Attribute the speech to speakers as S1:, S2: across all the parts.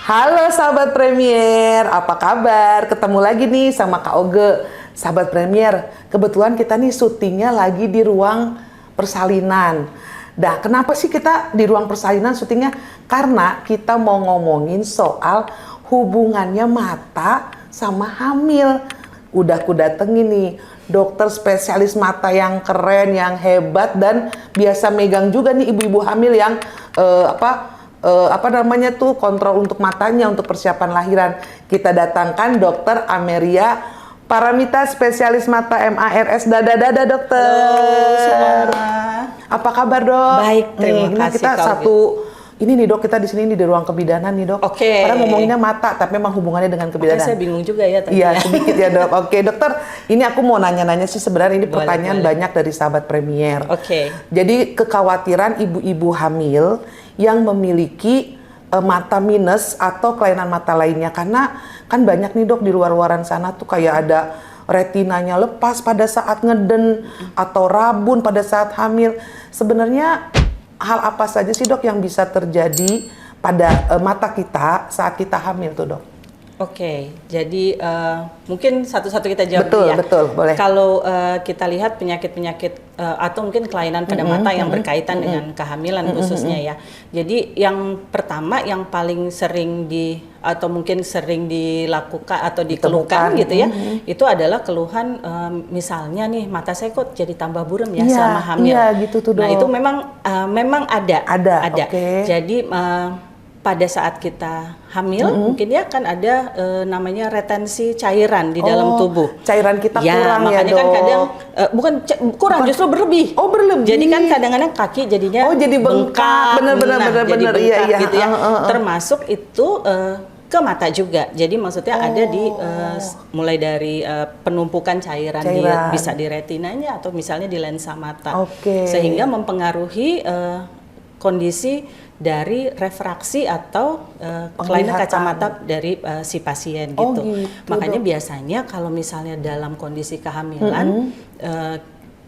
S1: Halo sahabat Premier, apa kabar? Ketemu lagi nih sama Kak Oge. Sahabat Premier, kebetulan kita nih syutingnya lagi di ruang persalinan. Nah, kenapa sih kita di ruang persalinan syutingnya? Karena kita mau ngomongin soal hubungannya mata sama hamil. Udah aku datengin nih dokter spesialis mata yang keren, yang hebat, dan biasa megang juga nih ibu-ibu hamil yang kontrol untuk matanya untuk persiapan lahiran. Kita datangkan Dokter Ameria Paramita, spesialis mata MARS. Dada dokter.
S2: Halo,
S1: apa kabar dok?
S2: Baik, terima kasih.
S1: Nah, kita ini nih dok, kita di sini di ruang kebidanan nih dok.
S2: Oke.
S1: Karena ngomonginnya mata, tapi memang hubungannya dengan kebidanan.
S2: Saya bingung juga ya tadi.
S1: Iya, sedikit ya dok. Oke dokter, ini aku mau nanya-nanya sih, sebenarnya ini pertanyaan
S2: boleh.
S1: banyak dari sahabat Premier.
S2: Oke.
S1: Jadi kekhawatiran ibu-ibu hamil yang memiliki mata minus atau kelainan mata lainnya, karena kan banyak nih dok di luar-luaran sana tuh kayak ada retinanya lepas pada saat ngeden atau rabun pada saat hamil. Sebenarnya hal apa saja sih dok yang bisa terjadi pada mata kita saat kita hamil tuh dok?
S2: Oke, jadi mungkin satu-satu kita jawab dulu ya.
S1: Betul, boleh.
S2: Kalau kita lihat penyakit-penyakit atau mungkin kelainan pada mata yang berkaitan dengan kehamilan khususnya ya. Jadi yang pertama yang paling sering atau mungkin sering dilakukan atau dikeluhkan gitu ya, itu adalah keluhan misalnya nih mata saya kok jadi tambah buram ya selama hamil.
S1: Iya, gitu tuh dok.
S2: Nah itu memang ada.
S1: Okay.
S2: Jadi pada saat kita hamil mungkin ya kan ada namanya retensi cairan di dalam tubuh.
S1: Cairan kita kurang ya
S2: makanya
S1: dok.
S2: kan kadang bukan justru berlebih.
S1: Oh berlebih.
S2: Jadi kan kadang-kadang kaki jadinya
S1: jadi bengkak. Bener. Iya.
S2: Gitu ya. Termasuk itu ke mata juga. Jadi maksudnya ada di mulai dari penumpukan cairan. Bisa di retinanya atau misalnya di lensa mata. Sehingga mempengaruhi kondisi dari refraksi atau kelainan kacamata dari si pasien gitu. Makanya biasanya kalau misalnya dalam kondisi kehamilan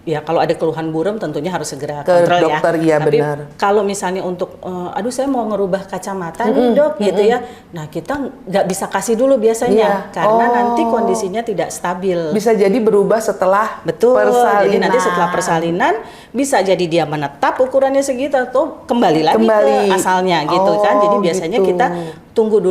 S2: ya kalau ada keluhan buram tentunya harus segera
S1: ke
S2: kontrol
S1: dokter,
S2: ya. Tapi
S1: benar.
S2: kalau misalnya untuk aduh saya mau ngerubah kacamata nih dok gitu ya. Nah kita nggak bisa kasih dulu biasanya karena nanti kondisinya tidak stabil.
S1: Bisa jadi berubah setelah persalinan.
S2: Jadi nanti setelah persalinan bisa jadi dia menetap ukurannya segitu atau kembali lagi ke asalnya gitu kan. Jadi biasanya kita tunggu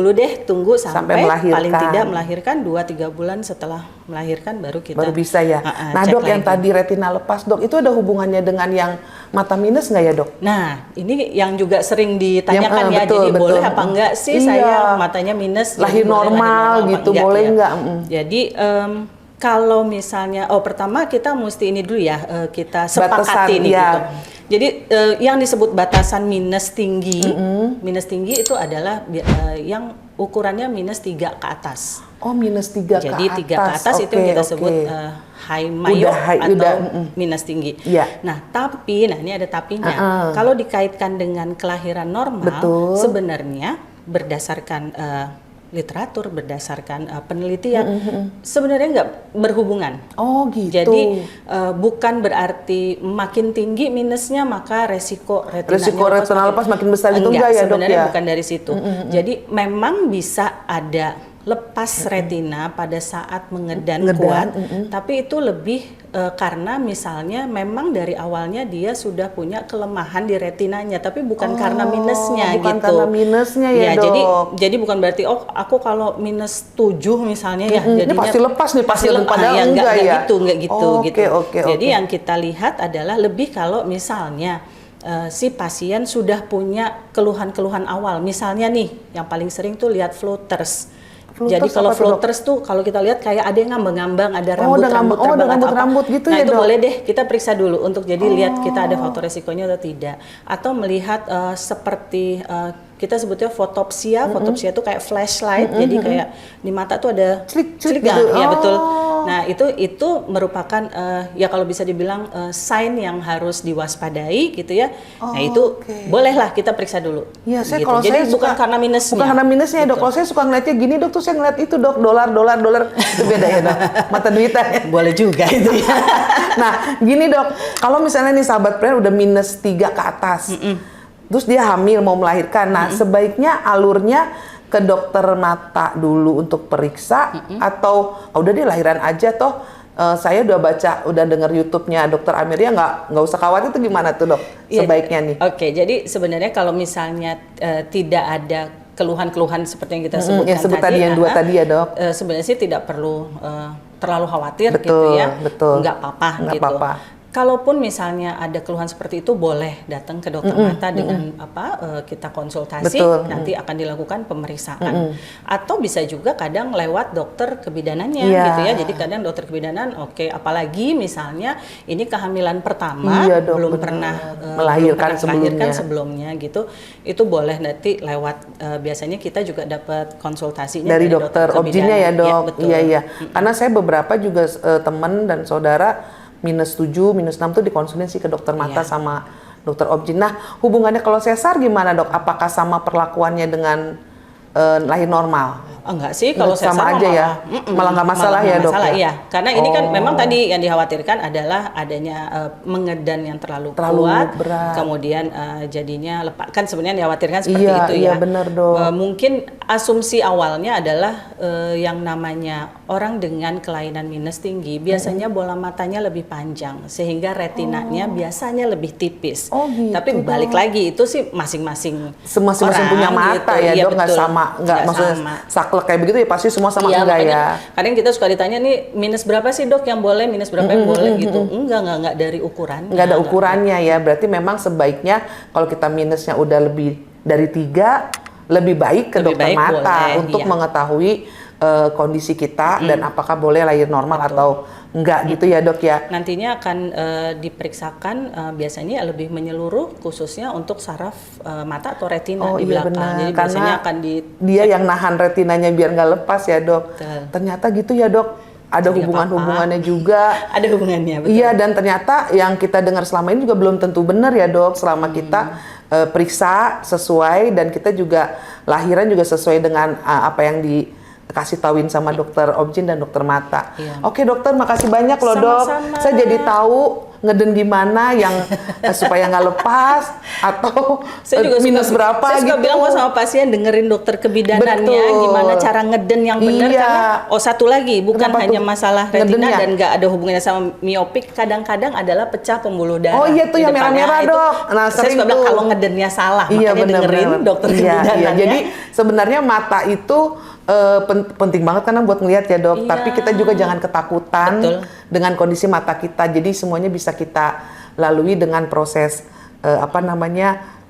S2: sampai paling tidak melahirkan 2-3 bulan setelah melahirkan baru
S1: bisa ya. Nah dok yang tadi retina lepas dok, itu ada hubungannya dengan yang mata minus nggak ya dok?
S2: Nah ini yang juga sering ditanyakan betul. Boleh apa enggak sih saya matanya minus
S1: lahir normal gitu, boleh nggak?
S2: Jadi kalau misalnya pertama kita mesti ini dulu ya, kita sepakati nih gitu. Jadi yang disebut batasan minus tinggi itu adalah yang ukurannya minus 3 ke atas.
S1: Oh minus 3 ke atas.
S2: Jadi 3 ke atas itu yang kita sebut high myop atau minus tinggi. Nah tapi, ini ada tapinya. Kalau dikaitkan dengan kelahiran normal, sebenarnya berdasarkan literatur, berdasarkan penelitian, sebenarnya nggak berhubungan.
S1: Oh gitu.
S2: Jadi bukan berarti makin tinggi minusnya maka resiko retina
S1: lepas makin besar itu enggak ya dok ya?
S2: Sebenarnya bukan dari situ. Jadi memang bisa ada lepas retina pada saat mengedan kuat, tapi itu lebih karena misalnya memang dari awalnya dia sudah punya kelemahan di retinanya, tapi bukan karena minusnya
S1: bukan
S2: gitu.
S1: Karena minusnya ya dok.
S2: Jadi bukan berarti aku kalau minus 7 misalnya ya,
S1: ini pasti lepas nih, pasti lepas.
S2: Enggak gitu.
S1: Oke.
S2: Jadi yang kita lihat adalah lebih kalau misalnya si pasien sudah punya keluhan-keluhan awal, misalnya nih yang paling sering tuh lihat floaters. Jadi kalau floaters tuh kalau kita lihat kayak ada yang ngambang-ngambang, ada rambut-rambut
S1: gitu
S2: nah
S1: ya,
S2: itu
S1: dok?
S2: boleh deh kita periksa dulu untuk jadi lihat kita ada faktor resikonya atau tidak. Atau melihat seperti kita sebutnya fotopsia. Fotopsia itu kayak flashlight, jadi kayak di mata tuh ada
S1: celik
S2: gitu. Ya betul. Nah itu merupakan ya kalau bisa dibilang sign yang harus diwaspadai gitu ya. Nah itu bolehlah kita periksa dulu.
S1: Iya,
S2: gitu.
S1: kalau
S2: jadi
S1: saya
S2: bukan karena minusnya.
S1: Bukan karena minusnya dok. Kalau saya suka ngeliatnya gini dok, tuh saya ngeliat itu dok, dolar itu beda ya dok. Mata duitan.
S2: Boleh juga itu ya.
S1: Nah gini dok, kalau misalnya nih sahabat Premier udah minus 3 ke atas. Terus dia hamil mau melahirkan. Nah, sebaiknya alurnya ke dokter mata dulu untuk periksa atau udah deh lahiran aja toh saya udah baca, udah denger YouTube-nya Dokter Amelia, nggak usah khawatir, itu gimana tuh dok sebaiknya nih?
S2: Oke, jadi sebenarnya kalau misalnya tidak ada keluhan-keluhan seperti yang kita sebutkan
S1: sebut tadi yang dua tadi ya dok.
S2: Sebenarnya sih tidak perlu terlalu khawatir
S1: betul,
S2: gitu ya,
S1: betul.
S2: nggak apa-apa gitu.
S1: Apa-apa.
S2: Kalaupun misalnya ada keluhan seperti itu, boleh datang ke dokter mata dengan kita konsultasi, nanti akan dilakukan pemeriksaan. Atau bisa juga kadang lewat dokter kebidanannya gitu ya. Jadi kadang dokter kebidanan, apalagi misalnya ini kehamilan pertama, belum pernah melahirkan sebelumnya gitu, itu boleh nanti lewat biasanya kita juga dapat konsultasinya
S1: dari dokter objinnya ya dok. Iya. Karena saya beberapa juga teman dan saudara -7, -6 tuh dikonsulin sih ke dokter mata sama dokter objin. Nah, hubungannya kalau sesar gimana dok? Apakah sama perlakuannya dengan lahir normal?
S2: Enggak sih, kalau sesar
S1: sama aja ya, malah nggak masalah ya dok.
S2: Iya, karena ini kan memang tadi yang dikhawatirkan adalah adanya mengedan yang terlalu kuat,
S1: berat.
S2: Kemudian jadinya lepas. Kan sebenarnya dikhawatirkan seperti itu ya.
S1: Iya benar dok.
S2: Mungkin asumsi awalnya adalah yang namanya orang dengan kelainan minus tinggi biasanya bola matanya lebih panjang sehingga retinanya biasanya lebih tipis.
S1: Gitu,
S2: tapi balik lagi itu sih masing-masing
S1: punya mata
S2: gitu.
S1: Ya dok, nggak sama, nggak maksudnya saklek kayak begitu ya pasti semua sama enggak ya.
S2: Kadang kita suka ditanya nih minus berapa sih dok yang boleh, minus berapa yang boleh gitu. Enggak dari ukuran.
S1: Enggak ada ukurannya ya. Berarti memang sebaiknya kalau kita minusnya udah lebih dari 3, lebih baik ke dokter mata untuk mengetahui kondisi kita dan apakah boleh lahir normal atau enggak gitu ya dok ya.
S2: Nantinya akan diperiksakan biasanya lebih menyeluruh khususnya untuk saraf mata atau retina di belakang.
S1: Benar.
S2: Jadi
S1: karena
S2: biasanya akan
S1: dia yang nahan retinanya biar nggak lepas ya dok.
S2: Betul.
S1: Ternyata gitu ya dok. Ada hubungannya juga.
S2: Ada hubungannya, betul.
S1: Iya, dan ternyata yang kita dengar selama ini juga belum tentu benar ya dok. Selama kita periksa sesuai dan kita juga lahiran juga sesuai dengan apa yang dikasih tauin sama dokter objin dan dokter mata.
S2: Iya.
S1: Oke dokter, makasih banyak loh dok. Saya jadi tahu ngeden gimana yang supaya nggak lepas atau
S2: saya juga
S1: minus berapa
S2: saya
S1: gitu.
S2: Saya bilang sama pasien dengerin dokter kebidanannya gimana cara ngeden yang benar karena satu lagi bukan hanya masalah retina dan nggak ada hubungannya sama miopik, kadang-kadang adalah pecah pembuluh darah.
S1: Oh iya tuh yang merah-merah dok.
S2: Nah saya suka bilang kalau ngedennya salah, makanya dengerin dokter kebidanannya.
S1: Jadi sebenarnya mata itu penting banget karena buat ngelihat ya dok. Tapi kita juga jangan ketakutan dengan kondisi mata kita. Jadi semuanya bisa kita lalui dengan proses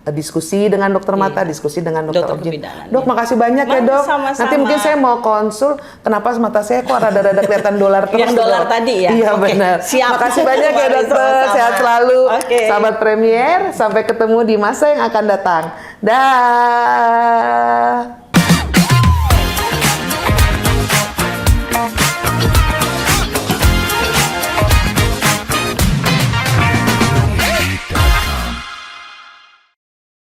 S1: diskusi dengan dokter mata, diskusi dengan dokter objin. Dok, makasih banyak ya dok.
S2: Sama-sama.
S1: Nanti mungkin saya mau konsul. Kenapa mata saya kok rada-rada kelihatan dolar terus?
S2: Yang dolar tadi ya.
S1: Iya benar.
S2: Siap.
S1: Makasih banyak ya dokter. Sehat selalu. Sahabat Premier. Sampai ketemu di masa yang akan datang. Dah.